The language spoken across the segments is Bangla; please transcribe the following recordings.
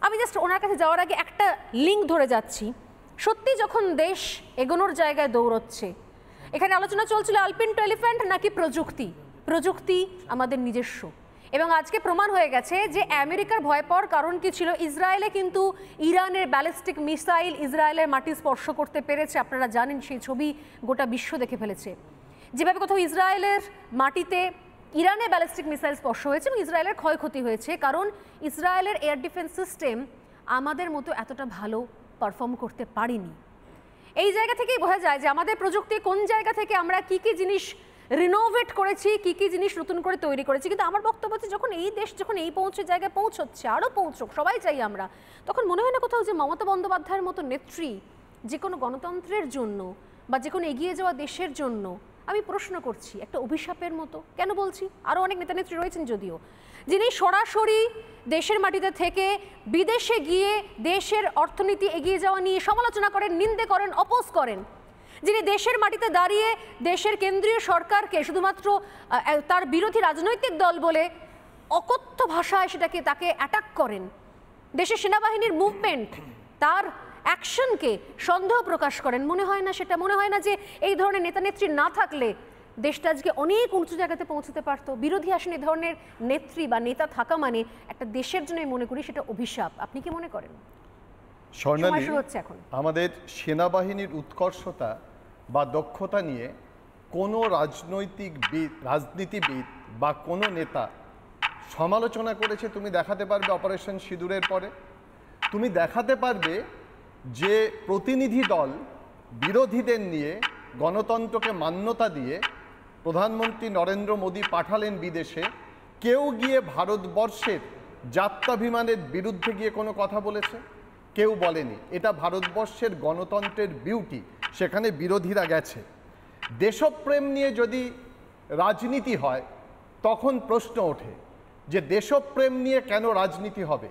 আমি জাস্ট ওনার কাছে যাওয়ার আগে একটা লিঙ্ক ধরে যাচ্ছি। সত্যি যখন দেশ এগোনোর জায়গায় দৌড়চ্ছে, এখানে আলোচনা চলছিল আলপিন টু এলিফ্যান্ট নাকি প্রযুক্তি। প্রযুক্তি আমাদের নিজস্ব, এবং আজকে প্রমাণ হয়ে গেছে যে আমেরিকার ভয় পাওয়ার কারণ কি ছিল। ইসরায়েলে কিন্তু ইরানের ব্যালিস্টিক মিসাইল ইসরায়েলের মাটি স্পর্শ করতে পেরেছে, আপনারা জানেন, সেই ছবি গোটা বিশ্ব দেখে ফেলেছে। যেভাবে কোথাও ইসরায়েলের মাটিতে ইরানের ব্যালিস্টিক মিসাইল স্পর্শ হয়েছে এবং ইসরায়েলের ক্ষয়ক্ষতি হয়েছে, কারণ ইসরায়েলের এয়ার ডিফেন্স সিস্টেম আমাদের মতো এতটা ভালো পারফর্ম করতে পারেনি। এই জায়গা থেকেই বোঝা যায় যে আমাদের প্রযুক্তি কোন জায়গা থেকে আমরা কি কি জিনিস রিনোভেট করেছি, কি কি জিনিস নতুন করে তৈরি করেছি। কিন্তু আমার বক্তব্য হচ্ছে যখন এই দেশ যখন এই জায়গায় পৌঁছচ্ছে, আরও পৌঁছক, সবাই চাই আমরা, তখন মনে হয় না কোথাও যে মমতা বন্দ্যোপাধ্যায়ের মতো নেত্রী যে কোনো গণতন্ত্রের জন্য বা যে কোনো এগিয়ে যাওয়া দেশের জন্য, আমি প্রশ্ন করছি, একটা অভিশাপের মতো। কেন বলছি? আরও অনেক নেতা নেত্রী রয়েছেন যদিও, যিনি সরাসরি দেশের মাটিতে থেকে বিদেশে গিয়ে দেশের অর্থনীতি এগিয়ে যাওয়া নিয়ে সমালোচনা করেন, নিন্দে করেন, অপোজ করেন, যিনি দেশের মাটিতে দাঁড়িয়ে দেশের কেন্দ্রীয় সরকারকে শুধুমাত্র তার বিরোধী রাজনৈতিক দল বলে অকথ্য ভাষায় তাকে অ্যাটাক করেন, দেশের সেনাবাহিনীর মুভমেন্ট, তার অ্যাকশনকে সন্দেহ প্রকাশ করেন। মনে হয় না যে এই ধরনের নেতানেত্রী না থাকলে দেশটা আজকে অনেক উঁচু জায়গাতে পৌঁছতে পারতো। বিরোধী আসনে এই ধরনের নেত্রী বা নেতা থাকা মানে একটা দেশের জন্য মনে করি সেটা অভিশাপ। আপনি কি মনে করেন? স্বর্ণালী, আমাদের সেনাবাহিনীর উৎকর্ষতা বা দক্ষতা নিয়ে কোনো রাজনীতিবিদ বা কোনো নেতা সমালোচনা করেছে তুমি দেখাতে পারবে? অপারেশন সিঁদুরের পরে তুমি দেখাতে পারবে যে প্রতিনিধি দল বিরোধীদের নিয়ে গণতন্ত্রকে মান্যতা দিয়ে প্রধানমন্ত্রী নরেন্দ্র মোদী পাঠালেন বিদেশে, কেউ গিয়ে ভারতবর্ষের জাত্যাভিমানের বিরুদ্ধে গিয়ে কোনো কথা বলেছে? কেউ বলেনি। এটা ভারতবর্ষের গণতন্ত্রের বিউটি, সেখানে বিরোধীরা গেছে। দেশপ্রেম নিয়ে যদি রাজনীতি হয় তখন প্রশ্ন ওঠে যে দেশপ্রেম নিয়ে কেন রাজনীতি হবে।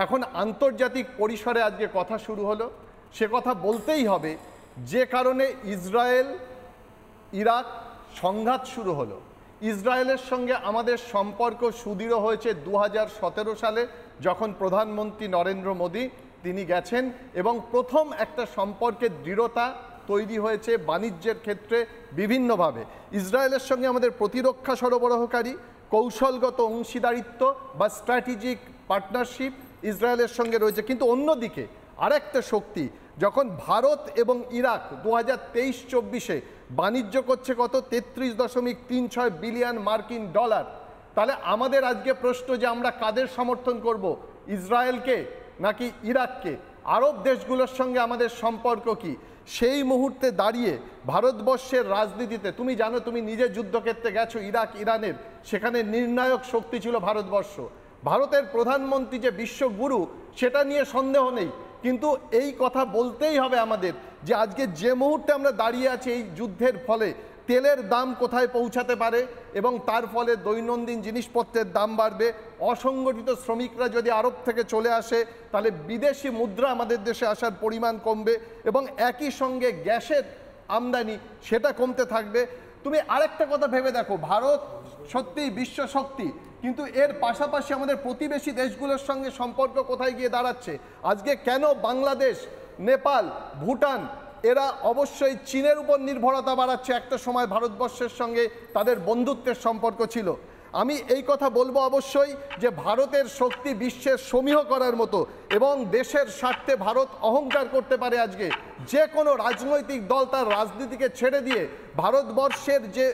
এখন আন্তর্জাতিক পরিসরে আজকে কথা শুরু হলো, সে কথা বলতেই হবে যে কারণে ইসরায়েল ইরাক সংঘাত শুরু হলো। ইসরায়েলের সঙ্গে আমাদের সম্পর্ক সুদৃঢ় হয়েছে 2017 সালে, যখন প্রধানমন্ত্রী নরেন্দ্র মোদী তিনি গেছেন এবং প্রথম একটা সম্পর্কের দৃঢ়তা তৈরি হয়েছে বাণিজ্যের ক্ষেত্রে বিভিন্নভাবে। ইসরায়েলের সঙ্গে আমাদের প্রতিরক্ষা সরবরাহকারী কৌশলগত অংশীদারিত্ব বা স্ট্র্যাটেজিক পার্টনারশিপ ইসরায়েলের সঙ্গে রয়েছে। কিন্তু অন্যদিকে আরেকটা শক্তি, যখন ভারত এবং ইরাক 2023-24 বাণিজ্য করছে কত 33.36 বিলিয়ন মার্কিন ডলার, তাহলে আমাদের আজকে প্রশ্ন যে আমরা কাদের সমর্থন করব, ইসরায়েলকে নাকি ইরাককে? আরব দেশগুলোর সঙ্গে আমাদের সম্পর্ক কি? সেই মুহূর্তে দাঁড়িয়ে ভারতবর্ষের রাজনীতিতে তুমি জানো, তুমি নিজে যুদ্ধক্ষেত্রে গেছো ইরাক ইরানের, সেখানে নির্ণায়ক শক্তি ছিল ভারতবর্ষ। ভারতের প্রধানমন্ত্রী যে বিশ্বগুরু সেটা নিয়ে সন্দেহ নেই, কিন্তু এই কথা বলতেই হবে আমাদের যে আজকে যে মুহূর্তে আমরা দাঁড়িয়ে আছি এই যুদ্ধের ফলে তেলের দাম কোথায় পৌঁছাতে পারে এবং তার ফলে দৈনন্দিন জিনিসপত্রের দাম বাড়বে। অসংগঠিত শ্রমিকরা যদি আরব থেকে চলে আসে তাহলে বিদেশি মুদ্রা আমাদের দেশে আসার পরিমাণ কমবে এবং একই সঙ্গে গ্যাসের আমদানি সেটা কমতে থাকবে। তুমি আরেকটা কথা ভেবে দেখো, ভারত সত্যিই বিশ্ব শক্তি, কিন্তু এর পাশাপাশি আমাদের প্রতিবেশী দেশগুলোর সঙ্গে সম্পর্ক কোথায় গিয়ে দাঁড়াচ্ছে? আজকে কেন বাংলাদেশ, নেপাল, ভুটান এরা অবশ্যই চীনের উপর নির্ভরতা বাড়াচ্ছে? একটা সময় ভারতবর্ষের সঙ্গে তাদের বন্ধুত্বের সম্পর্ক ছিল। আমি এই কথা বলবো অবশ্যই যে ভারতের শক্তি বিশ্বের সমীহ করার মতো এবং দেশের স্বার্থে ভারত অহংকার করতে পারে। আজকে যে কোনো রাজনৈতিক দল তার রাজনীতিকে ছেড়ে দিয়ে ভারতবর্ষের যে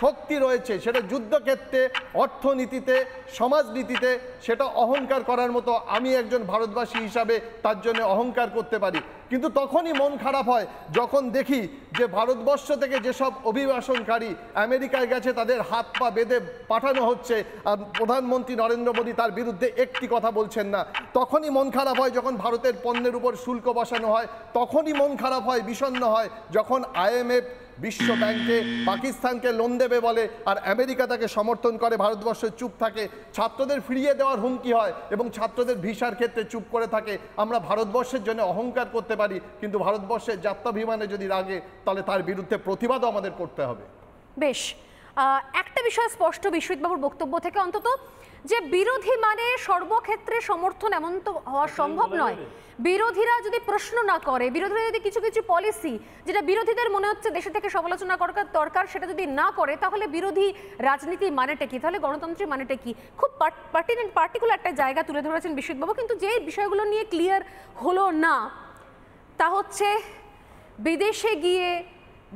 শক্তি রয়েছে সেটা যুদ্ধক্ষেত্রে, অর্থনীতিতে, সমাজনীতিতে সেটা অহংকার করার মতো। আমি একজন ভারতবাসী হিসাবে তার জন্য অহংকার করতে পারি, কিন্তু তখনই মন খারাপ হয় যখন দেখি যে ভারতবর্ষ থেকে যেসব অভিবাসনকারী আমেরিকায় গেছে তাদের হাত পা বেঁধে পাঠানো হচ্ছে আর প্রধানমন্ত্রী নরেন্দ্র মোদী তার বিরুদ্ধে একটি কথা বলছেন না। তখনই মন খারাপ হয় যখন ভারতের পণ্যের উপর শুল্ক বসানো হয়, তখনই মন খারাপ হয়, বিষণ্ণ হয় যখন IMF বিশ্ব ব্যাংকে পাকিস্তানকে লোন দেবে বলে আর আমেরিকা তাকে সমর্থন করে, ভারতবর্ষ চুপ থাকে। ছাত্রদের ফিরিয়ে দেওয়ার হুমকি হয় এবং ছাত্রদের ভিসার ক্ষেত্রে চুপ করে থাকে। আমরা ভারতবর্ষের জন্য অহংকার করতে পারি, কিন্তু ভারতবর্ষের জাত্যাভিমানে যদি রাগে তাহলে তার বিরুদ্ধে প্রতিবাদও আমাদের করতে হবে। বেশ, একটা বিষয় স্পষ্ট বিশ্বজিৎবাবুর বক্তব্য থেকে অন্তত, যে বিরোধী মানে সর্বক্ষেত্রে সমর্থন এমন তো হওয়া সম্ভব নয়। বিরোধীরা যদি প্রশ্ন না করে, বিরোধীরা যদি কিছু কিছু পলিসি যেটা বিরোধীদের মনে হচ্ছে দেশে থেকে সমালোচনা করার দরকার সেটা যদি না করে, তাহলে বিরোধী রাজনীতি মানেটা কি, তাহলে গণতন্ত্রের মানেটা কি? খুব পার্টিকুলার একটা জায়গা তুলে ধরেছেন বিশ্বজিৎবাবু, কিন্তু যে বিষয়গুলো নিয়ে ক্লিয়ার হলো না তা হচ্ছে বিদেশে গিয়ে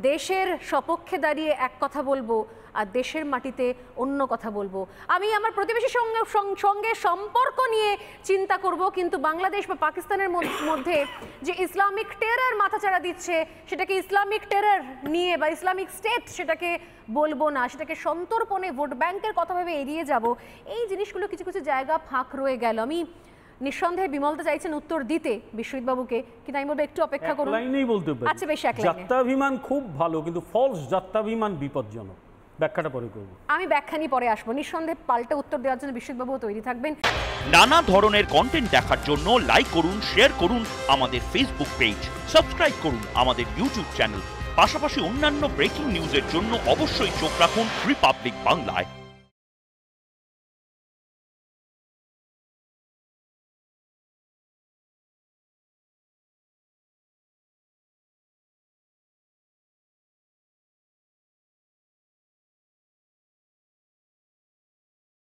দেশের সপক্ষে দাঁড়িয়ে এক কথা বলবো আর দেশের মাটিতে অন্য কথা বলবো। আমি আমার প্রতিবেশীর সঙ্গে সম্পর্ক নিয়ে চিন্তা করব, কিন্তু বাংলাদেশ বা পাকিস্তানের মধ্যে যে ইসলামিক টেরর মাথাচাড়া দিচ্ছে সেটাকে ইসলামিক টেরর নিয়ে বা ইসলামিক স্টেট সেটাকে বলবো না, সেটাকে সন্তর্পণে ভোট ব্যাংকের কথা ভেবে এড়িয়ে যাব। এই জিনিসগুলো কিছু কিছু জায়গা ফাঁক রয়ে গেল। আমি নিঃসন্দেহে বিমলদা চাইছেন উত্তর দিতে বিশ্বজিৎবাবুকে, কিন্তু আমি বলবো একটু অপেক্ষা করুন। লাইনেই বলতে পারি। আচ্ছা বেশ, এক লাইনে। জাত্যাভিমান খুব ভালো, কিন্তু ফলস জাত্যাভিমান বিপজ্জনক। ব্যাখ্যাটা পরে করব। আমি ব্যাখ্যা নিয়ে পরে আসবো। নিঃসন্দেহে পাল্টা উত্তর দেওয়ার জন্য বিশ্বজিৎবাবু তৈরি থাকবেন। নানা ধরনের কন্টেন্ট দেখার জন্য লাইক করুন, শেয়ার করুন আমাদের ফেসবুক পেজ, সাবস্ক্রাইব করুন আমাদের ইউটিউব চ্যানেল। পাশাপাশি অন্যান্য ব্রেকিং নিউজের জন্য অবশ্যই চোখ রাখুন রিপাবলিক বাংলায়।